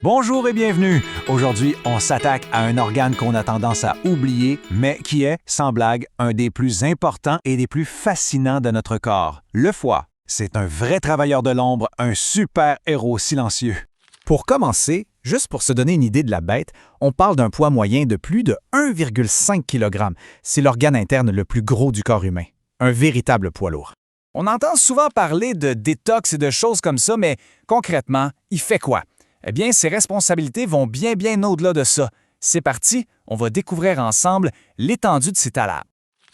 Bonjour et bienvenue! Aujourd'hui, on s'attaque à un organe qu'on a tendance à oublier, mais qui est, sans blague, un des plus importants et des plus fascinants de notre corps, le foie. C'est un vrai travailleur de l'ombre, un super héros silencieux. Pour commencer, juste pour se donner une idée de la bête, on parle d'un poids moyen de plus de 1,5 kg. C'est l'organe interne le plus gros du corps humain. Un véritable poids lourd. On entend souvent parler de détox et de choses comme ça, mais concrètement, il fait quoi? Eh bien, ses responsabilités vont bien au-delà de ça. C'est parti, on va découvrir ensemble l'étendue de ses talents.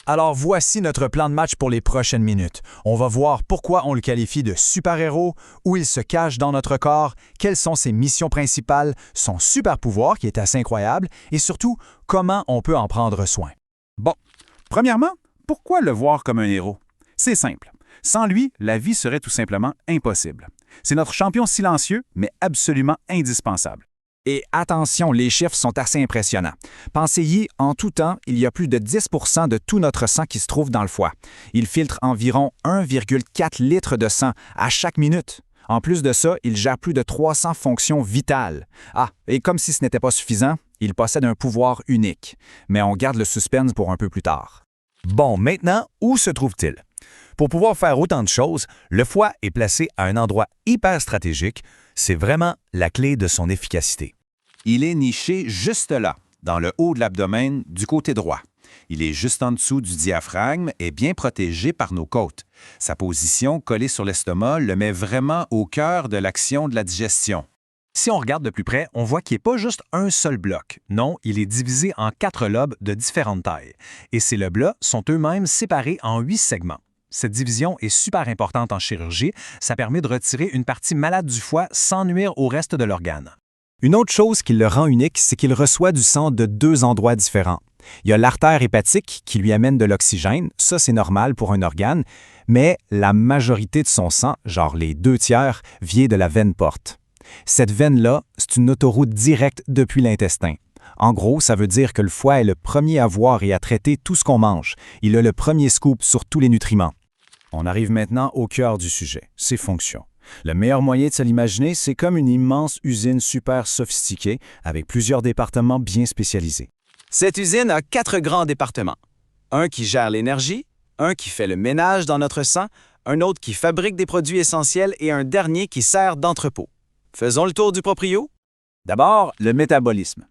Alors voici notre plan de match pour les prochaines minutes. On va voir pourquoi on le qualifie de super-héros, où il se cache dans notre corps, quelles sont ses missions principales, son super-pouvoir qui est assez incroyable, et surtout, comment on peut en prendre soin. Bon, premièrement, pourquoi le voir comme un héros? C'est simple. Sans lui, la vie serait tout simplement impossible. C'est notre champion silencieux, mais absolument indispensable. Et attention, les chiffres sont assez impressionnants. Pensez-y, en tout temps, il y a plus de 10 % de tout notre sang qui se trouve dans le foie. Il filtre environ 1,4 litres de sang à chaque minute. En plus de ça, il gère plus de 300 fonctions vitales. Ah, et comme si ce n'était pas suffisant, il possède un pouvoir unique. Mais on garde le suspense pour un peu plus tard. Bon, maintenant, où se trouve-t-il? Pour pouvoir faire autant de choses, le foie est placé à un endroit hyper stratégique. C'est vraiment la clé de son efficacité. Il est niché juste là, dans le haut de l'abdomen, du côté droit. Il est juste en dessous du diaphragme et bien protégé par nos côtes. Sa position, collée sur l'estomac, le met vraiment au cœur de l'action de la digestion. Si on regarde de plus près, on voit qu'il n'est pas juste un seul bloc. Non, il est divisé en 4 lobes de différentes tailles. Et ces lobes-là sont eux-mêmes séparés en 8 segments. Cette division est super importante en chirurgie. Ça permet de retirer une partie malade du foie sans nuire au reste de l'organe. Une autre chose qui le rend unique, c'est qu'il reçoit du sang de 2 endroits différents. Il y a l'artère hépatique qui lui amène de l'oxygène, ça c'est normal pour un organe, mais la majorité de son sang, genre les 2/3, vient de la veine porte. Cette veine-là, c'est une autoroute directe depuis l'intestin. En gros, ça veut dire que le foie est le premier à voir et à traiter tout ce qu'on mange. Il a le premier scoop sur tous les nutriments. On arrive maintenant au cœur du sujet, ses fonctions. Le meilleur moyen de se l'imaginer, c'est comme une immense usine super sophistiquée avec plusieurs départements bien spécialisés. Cette usine a 4 grands départements. Un qui gère l'énergie, un qui fait le ménage dans notre sang, un autre qui fabrique des produits essentiels et un dernier qui sert d'entrepôt. Faisons le tour du proprio. D'abord, le métabolisme.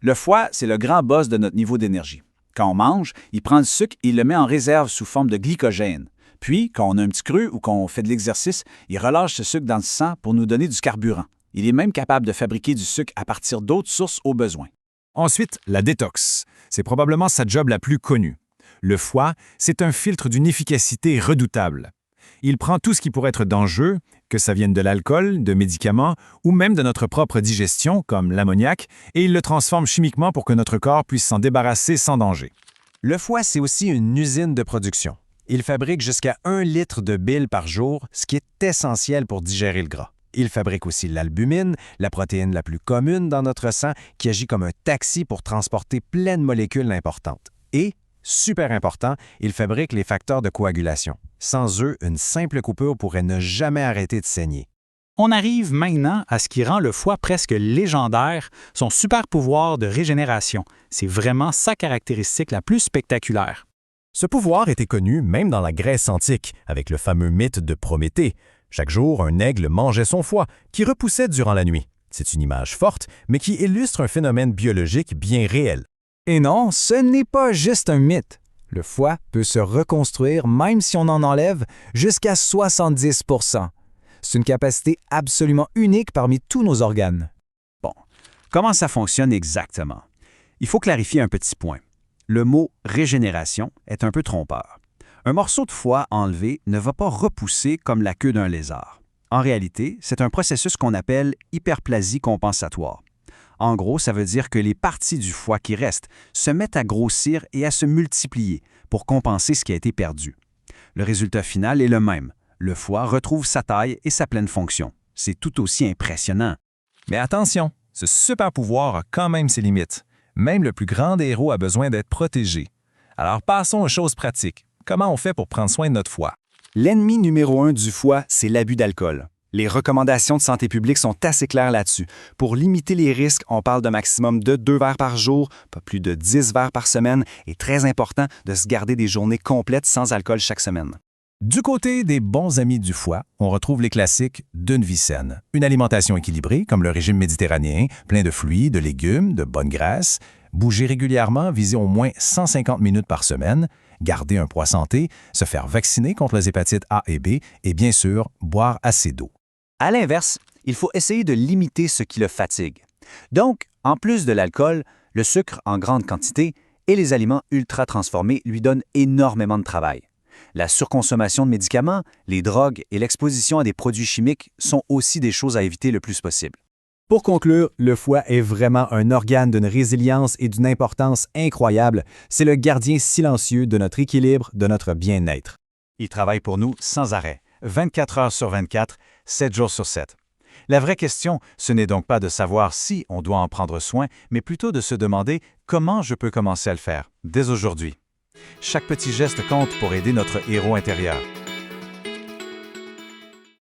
Le foie, c'est le grand boss de notre niveau d'énergie. Quand on mange, il prend le sucre et il le met en réserve sous forme de glycogène. Puis, quand on a un petit creux ou qu'on fait de l'exercice, il relâche ce sucre dans le sang pour nous donner du carburant. Il est même capable de fabriquer du sucre à partir d'autres sources au besoin. Ensuite, la détox. C'est probablement sa job la plus connue. Le foie, c'est un filtre d'une efficacité redoutable. Il prend tout ce qui pourrait être dangereux, que ça vienne de l'alcool, de médicaments ou même de notre propre digestion, comme l'ammoniac, et il le transforme chimiquement pour que notre corps puisse s'en débarrasser sans danger. Le foie, c'est aussi une usine de production. Il fabrique jusqu'à 1 litre de bile par jour, ce qui est essentiel pour digérer le gras. Il fabrique aussi l'albumine, la protéine la plus commune dans notre sang, qui agit comme un taxi pour transporter plein de molécules importantes. Et, super important, il fabrique les facteurs de coagulation. Sans eux, une simple coupure pourrait ne jamais arrêter de saigner. On arrive maintenant à ce qui rend le foie presque légendaire, son super pouvoir de régénération. C'est vraiment sa caractéristique la plus spectaculaire. Ce pouvoir était connu même dans la Grèce antique, avec le fameux mythe de Prométhée. Chaque jour, un aigle mangeait son foie, qui repoussait durant la nuit. C'est une image forte, mais qui illustre un phénomène biologique bien réel. Et non, ce n'est pas juste un mythe. Le foie peut se reconstruire même si on en enlève jusqu'à 70 %. C'est une capacité absolument unique parmi tous nos organes. Bon, comment ça fonctionne exactement? Il faut clarifier un petit point. Le mot « régénération » est un peu trompeur. Un morceau de foie enlevé ne va pas repousser comme la queue d'un lézard. En réalité, c'est un processus qu'on appelle hyperplasie compensatoire. En gros, ça veut dire que les parties du foie qui restent se mettent à grossir et à se multiplier pour compenser ce qui a été perdu. Le résultat final est le même. Le foie retrouve sa taille et sa pleine fonction. C'est tout aussi impressionnant. Mais attention, ce super pouvoir a quand même ses limites. Même le plus grand des héros a besoin d'être protégé. Alors passons aux choses pratiques. Comment on fait pour prendre soin de notre foie? L'ennemi numéro 1 du foie, c'est l'abus d'alcool. Les recommandations de santé publique sont assez claires là-dessus. Pour limiter les risques, on parle d'un maximum de 2 verres par jour, pas plus de 10 verres par semaine, et très important de se garder des journées complètes sans alcool chaque semaine. Du côté des bons amis du foie, on retrouve les classiques d'une vie saine. Une alimentation équilibrée, comme le régime méditerranéen, plein de fruits, de légumes, de bonnes graisses, bouger régulièrement, viser au moins 150 minutes par semaine, garder un poids santé, se faire vacciner contre les hépatites A et B, et bien sûr, boire assez d'eau. À l'inverse, il faut essayer de limiter ce qui le fatigue. Donc, en plus de l'alcool, le sucre en grande quantité et les aliments ultra transformés lui donnent énormément de travail. La surconsommation de médicaments, les drogues et l'exposition à des produits chimiques sont aussi des choses à éviter le plus possible. Pour conclure, le foie est vraiment un organe d'une résilience et d'une importance incroyable. C'est le gardien silencieux de notre équilibre, de notre bien-être. Il travaille pour nous sans arrêt, 24 heures sur 24, 7 jours sur 7. La vraie question, ce n'est donc pas de savoir si on doit en prendre soin, mais plutôt de se demander comment je peux commencer à le faire, dès aujourd'hui. Chaque petit geste compte pour aider notre héros intérieur.